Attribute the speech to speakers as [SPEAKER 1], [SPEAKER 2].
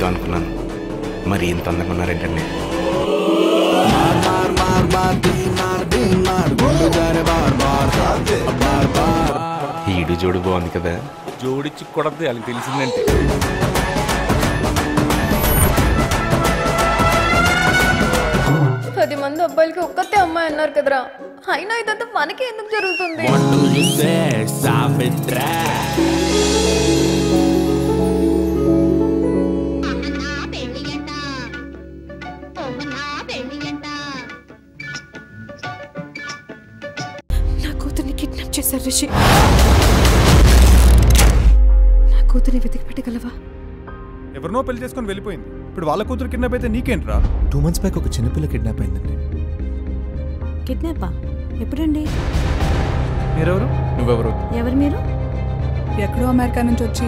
[SPEAKER 1] ఏదో అనుకున్నాను, మరి ఇంత అందంగా ఉన్నారేంటండి. ఈడు జోడు బాగుంది కదా.
[SPEAKER 2] జోడిచ్చి కొడద్దు వాళ్ళకి తెలిసిందంటే.
[SPEAKER 3] పది మంది అబ్బాయిలకి ఒక్కతే అమ్మాయి అన్నారు కదరా, అయినా ఇదంతా మనకి ఎందుకు జరుగుతుంది?
[SPEAKER 4] నా కూతుర్ని కిడ్నాప్ చేశారు రిషి. నా కూతుర్ని వెతికి పెట్టగలవా?
[SPEAKER 5] ఎవరినో పెళ్లి చేసుకొని వెళ్ళిపోయింది, ఇప్పుడు వాళ్ళ కూతురు కిడ్నాప్ అయితే నీకేంట్రా?
[SPEAKER 6] 2 months బ్యాక్ ఒక చిన్నపిల్ల కిడ్నాప్ అయిందండి.
[SPEAKER 4] కిడ్నాపా? ఎప్పుడండి?
[SPEAKER 5] మీరెవరు?
[SPEAKER 2] నువ్వెవరు?
[SPEAKER 4] ఎవరు మీరు?
[SPEAKER 7] ఎక్కడో అమెరికా నుంచి వచ్చి